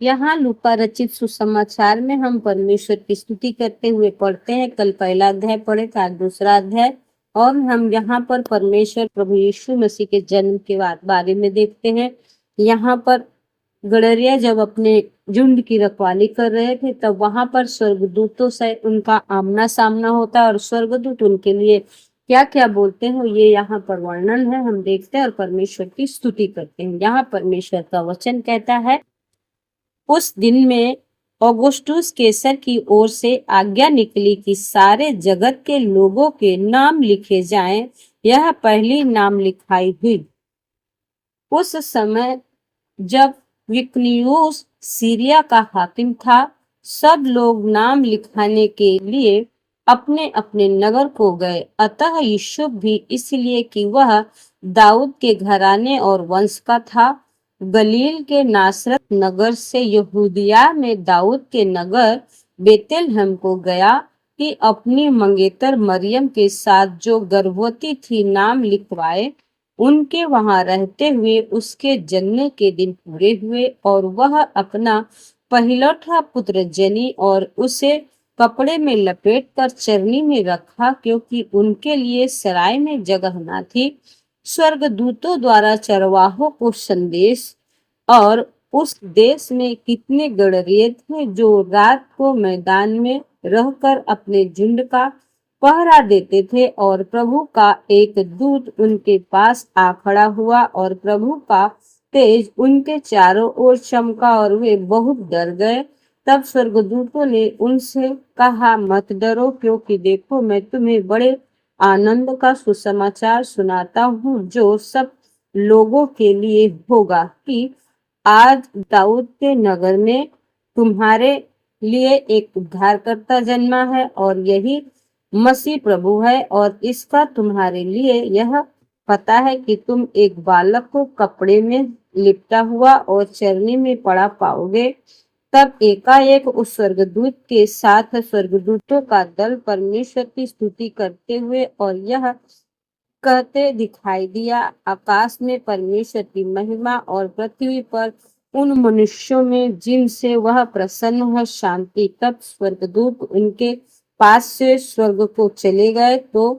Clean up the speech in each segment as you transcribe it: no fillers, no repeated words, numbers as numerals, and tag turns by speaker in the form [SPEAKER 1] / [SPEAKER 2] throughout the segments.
[SPEAKER 1] यहाँ लूका रचित सुसमाचार में हम परमेश्वर की स्तुति करते हुए पढ़ते हैं। कल पहला अध्याय पढ़े था, आज दूसरा अध्याय, और हम यहाँ पर परमेश्वर प्रभु यीशु मसीह के जन्म के बारे में देखते हैं। यहाँ पर गडरिया जब अपने झुंड की रखवाली कर रहे थे, तब वहां पर स्वर्गदूतों से उनका आमना सामना होता है और स्वर्गदूत उनके लिए क्या क्या बोलते हैं ये यहाँ पर वर्णन है, हम देखते हैं और परमेश्वर की स्तुति करते हैं। यहाँ परमेश्वर का वचन कहता है, उस दिन में ऑगुस्टुस कैसर की ओर से आज्ञा निकली कि सारे जगत के लोगों के नाम लिखे जाएं। यह पहली नाम लिखाई हुई। उस समय जब विक्नियुस सीरिया का हाकिम था, सब लोग नाम लिखाने के लिए अपने अपने नगर को गए। अतः यूसुफ भी इसलिए कि वह दाऊद के घराने और वंश का था, गलील के नासरत नगर से यहूदिया में दाऊद के नगर बेतलहम को गया कि अपनी मंगेतर मरियम के साथ जो गर्भवती थी नाम लिखवाए। उनके वहां रहते हुए उसके जन्म के दिन पूरे हुए और वह अपना पहिलौठा पुत्र जनी और उसे कपड़े में लपेटकर चरनी में रखा, क्योंकि उनके लिए सराय में जगह न थी। स्वर्गदूतों द्वारा चरवाहों को संदेश, और उस देश में कितने गडरिये थे जो रात को मैदान में रहकर अपने झुंड का पहरा देते थे, और प्रभु का एक दूत उनके पास आ खड़ा हुआ और प्रभु का तेज उनके चारों ओर चमका और वे बहुत डर गए। तब स्वर्गदूतों ने उनसे कहा, मत डरो, क्योंकि देखो मैं तुम्हें बड़े आनंद का सुसमाचार सुनाता हूँ जो सब लोगों के लिए होगा, कि आज दाऊद के नगर में तुम्हारे लिए एक उद्धारकर्ता जन्मा है और यही मसीह प्रभु है। और इसका तुम्हारे लिए यह पता है कि तुम एक बालक को कपड़े में लिपटा हुआ और चरनी में पड़ा पाओगे। तब एकाएक उस स्वर्गदूत के साथ स्वर्गदूतों का दल परमेश्वर की स्तुति करते हुए और यह कहते दिखाई दिया, आकाश में परमेश्वर की महिमा और पृथ्वी पर उन मनुष्यों में जिनसे वह प्रसन्न है शांति। तब स्वर्गदूत उनके पास से स्वर्ग को चले गए तो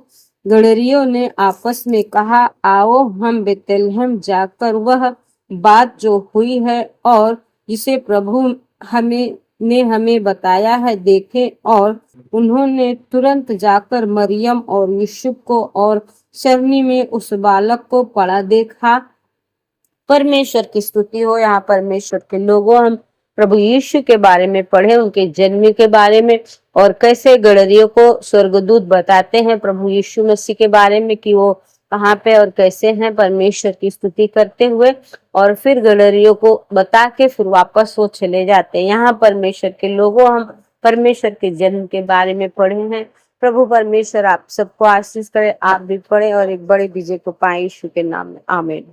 [SPEAKER 1] गडरियों ने आपस में कहा, आओ हम बेतलहम जाकर वह बात जो हुई है और जिसे प्रभु हमें बताया है देखें। और उन्होंने तुरंत जाकर मरियम और यूसुफ को और चरनी में उस बालक को पड़ा देखा। परमेश्वर की स्तुति हो। यहाँ परमेश्वर के लोगों, हम प्रभु यीशु के बारे में पढ़े, उनके जन्म के बारे में, और कैसे गडरियों को स्वर्गदूत बताते हैं प्रभु यीशु मसीह के बारे में कि वो कहाँ पे और कैसे हैं, परमेश्वर की स्तुति करते हुए, और फिर गडरियों को बता के फिर वापस वो चले जाते हैं। यहाँ परमेश्वर के लोगों, हम परमेश्वर के जन्म के बारे में पढ़े हैं। प्रभु परमेश्वर आप सबको आशीष करे, आप भी पढ़े और एक बड़े विजय को पाए यीशु के नाम में, आमीन।